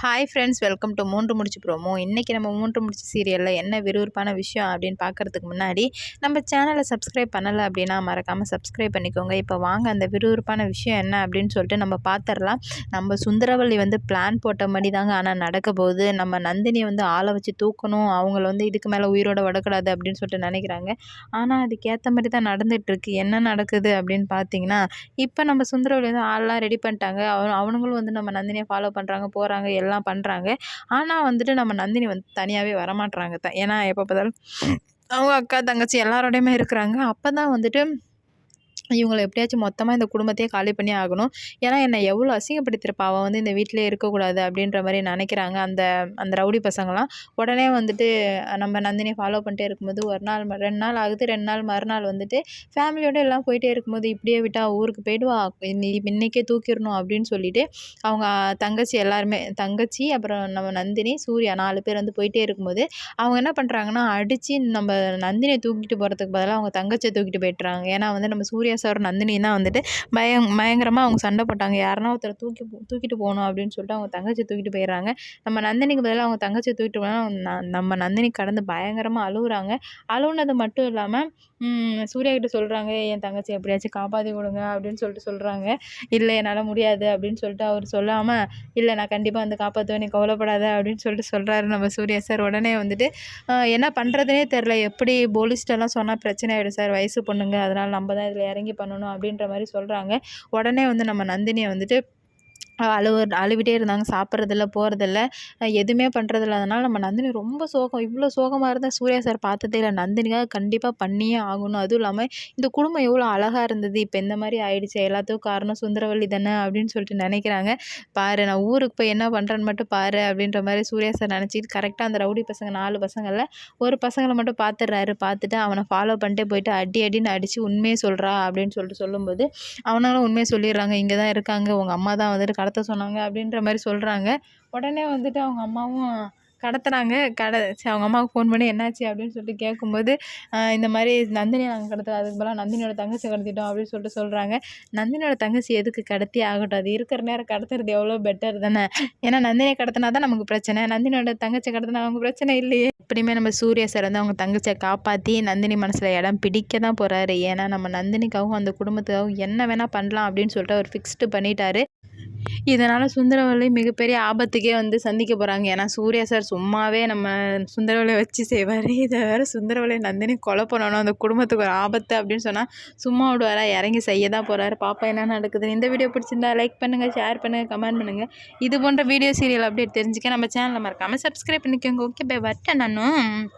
Hi friends, welcome to மூன்று முடிச்சு promo. இன்றைக்கி நம்ம மூன்று முடிச்சு சீரியலில் என்ன விறுவிறுப்பான விஷயம் அப்படின்னு பார்க்குறதுக்கு முன்னாடி நம்ம சேனலை சப்ஸ்கிரைப் பண்ணலை அப்படின்னா மறக்காமல் சப்ஸ்கிரைப் பண்ணிக்கோங்க. இப்போ வாங்க அந்த விறுவிறுப்பான விஷயம் என்ன அப்படின்னு சொல்லிட்டு நம்ம பார்த்துடலாம். நம்ம சுந்தரவல்லி பிளான் போட்ட மாதிரி தாங்க ஆனால் நடக்க போகுது. நம்ம நந்தினி ஆளை வச்சு தூக்கணும், அவங்கள இதுக்கு மேலே உயிரோட விடக்கூடாது அப்படின்னு சொல்லிட்டு நினைக்கிறாங்க. ஆனால் அதுக்கேற்ற மாதிரி தான் நடந்துகிட்ருக்கு. என்ன நடக்குது அப்படின்னு பார்த்தீங்கன்னா, இப்போ நம்ம சுந்தரவல்லி ஆள்லாம் ரெடி பண்ணிட்டாங்க. அவனுங்களும் நம்ம நந்தினியை ஃபாலோ பண்ணுறாங்க, போகிறாங்க, எல்லாம் பண்ணுறாங்க. ஆனால் நம்ம நந்தினி தனியாகவே வரமாட்றாங்க. ஏன்னா எப்போ பார்த்தாலும் அவங்க அக்கா தங்கச்சி எல்லாரோடையுமே இருக்கிறாங்க. அப்போ தான் இவங்கள எப்படியாச்சும் மொத்தமாக இந்த குடும்பத்தையே காலி பண்ணி ஆகணும். ஏன்னா என்னை எவ்வளோ அசிங்கப்படுத்திருப்பா, அவள் இந்த வீட்டிலே இருக்கக்கூடாது அப்படின்ற மாதிரி நினைக்கிறாங்க அந்த அந்த ரவுடி பசங்களாம். உடனே நம்ம நந்தினியை ஃபாலோ பண்ணிட்டே இருக்கும்போது ஒரு நாள் 2 நாள் ஆகுது. 2 நாள் மறுநாள் ஃபேமிலியோடு எல்லாம் போயிட்டே இருக்கும்போது, இப்படியே விட்டால் ஊருக்கு போயிடுவா, இன்றைக்கே தூக்கிடணும் அப்படின்னு சொல்லிட்டு அவங்க தங்கச்சி எல்லாருமே, தங்கச்சி அப்புறம் நம்ம நந்தினி, சூர்யா 4 பேர் போயிட்டே இருக்கும்போது அவங்க என்ன பண்ணுறாங்கன்னா, அடித்து நம்ம நந்தினியை தூக்கிட்டு போகிறதுக்கு பதிலாக அவங்க தங்கச்சியை தூக்கிட்டு போய்ட்டுறாங்க. ஏன்னா நம்ம சூர்யா சார் நந்தினி தான் பயங்கரமாக அவங்க சண்டை போட்டாங்க. யாருன்னா ஒருத்தர் தூக்கிட்டு போகணும் அப்படின்னு சொல்லிட்டு அவங்க தங்கச்சி தூக்கிட்டு போயிடுறாங்க. நம்ம நந்தினிக்கு பதிலாக அவங்க தங்கச்சி தூக்கிட்டு போனால் நம்ம நந்தினி கடந்து பயங்கரமாக அழுகுறாங்க. அழுவுனது மட்டும் இல்லாமல் சூர்யா கிட்ட சொல்கிறாங்க, என் தங்கச்சி எப்படியாச்சும் காப்பாற்றி கொடுங்க அப்படின்னு சொல்லிட்டு சொல்கிறாங்க. இல்லை என்னால் முடியாது அப்படின்னு சொல்லிட்டு அவர் சொல்லாமல், இல்லை நான் கண்டிப்பாக காப்பாற்றுவேன், நீ கவலைப்படாத அப்படின்னு சொல்லிட்டு சொல்கிறாரு நம்ம சூர்யா சார். உடனே என்ன பண்ணுறதுனே தெரில, எப்படி போலீஸ்ட்டெல்லாம் சொன்னால் பிரச்சனை ஆகிடும் சார், வயசு பொண்ணுங்க, அதனால் நம்ம தான் இதில் இறங்கி பண்ணணும் அப்படின்ற மாதிரி சொல்கிறாங்க. உடனே நம்ம நந்தினியை அழுவிட்டே இருந்தாங்க. சாப்பிட்றதில்ல, போகிறதில்ல, எதுவுமே பண்ணுறதில்ல. அதனால் நம்ம நந்தினி ரொம்ப சோகம். இவ்வளோ சோகமாக இருந்தால் சூர்யா சார் பார்த்ததே இல்லை. நந்தினிக்காக கண்டிப்பாக பண்ணியே ஆகணும். அதுவும் இல்லாமல் இந்த குடும்பம் எவ்வளோ அழகாக இருந்தது, இப்போ இந்த மாதிரி ஆயிடுச்சு, எல்லாத்துக்கும் காரணம் சுந்தரவல்லி தானே அப்படின்னு சொல்லிட்டு நினைக்கிறாங்க. பாரு, நான் ஊருக்கு போய் என்ன பண்ணுறேன்னு மட்டும் பாரு அப்படின்ற மாதிரி சூர்யா சார் நினச்சிட்டு கரெக்டாக அந்த ரவுடி பசங்க 4 பசங்களில் ஒரு பசங்களை மட்டும் பார்த்துடுறாரு. பார்த்துட்டு அவனை ஃபாலோ பண்ணிட்டே போயிட்டு அடின்னு அடித்து உண்மையை சொல்கிறா அப்படின்னு சொல்லிட்டு சொல்லும்போது அவனாலும் உண்மையை சொல்லிடுறாங்க. இங்கே தான் இருக்காங்க, உங்கள் அம்மா தான் கடத்த சொன்னாங்க அப்படின்ற மாதிரி சொல்கிறாங்க. உடனே அவங்க அம்மாவும் கடத்துறாங்க. அவங்க அம்மாவுக்கு ஃபோன் பண்ணி என்னாச்சு அப்படின்னு சொல்லிட்டு கேட்கும்போது, இந்த மாதிரி நந்தினி நாங்கள் கடத்த, அதுக்கு பதிலாக நந்தினியோட தங்கச்சி கடத்திட்டோம் அப்படின்னு சொல்லிட்டு சொல்கிறாங்க. நந்தினியோட தங்கச்சி எதுக்கு கடத்தி ஆகட்டும், அது இருக்கிற நேரம் கடத்துறது எவ்வளோ பெட்டர் தானே. ஏன்னா நந்தினியை கடத்தினா தான் நமக்கு பிரச்சனை, நந்தினியோட தங்கச்சி கடத்தினா நமக்கு பிரச்சனை இல்லையே. எப்படியுமே நம்ம சூர்யா சார் அவங்க தங்கச்சியை காப்பாற்றி நந்தினி மனசில் இடம் பிடிக்க தான் போகிறாரு. ஏன்னா நம்ம நந்தினிக்காகவும் அந்த குடும்பத்துக்காகவும் என்ன வேணால் பண்ணலாம் அப்படின்னு சொல்லிட்டு அவர் ஃபிக்ஸ்டு பண்ணிட்டாரு. இதனால் சுந்தரவல்லி மிகப்பெரிய ஆபத்துக்கே சந்திக்க போகிறாங்க. ஏன்னா சூர்யா சார் சும்மாவே நம்ம சுந்தரவல்லியை வச்சு செய்வார். இதை வேறு சுந்தரவல்லி நந்தினி கொலை பண்ணணும், அந்த குடும்பத்துக்கு ஒரு ஆபத்து அப்படின்னு சொன்னால் சும்மா விடுவாரா, இறங்கி செய்ய தான் போகிறாரு. பாப்பா என்ன நடக்குதுன்னு. இந்த வீடியோ பிடிச்சிருந்தா லைக் பண்ணுங்கள், ஷேர் பண்ணுங்கள், கமெண்ட் பண்ணுங்கள். இது போன்ற வீடியோ சீரியல் அப்டேட் தெரிஞ்சுக்க நம்ம சேனலை மறக்காமல் சப்ஸ்கிரைப் பண்ணிக்கோங்க. ஓகே, பை, வரட்டேன் நானும்.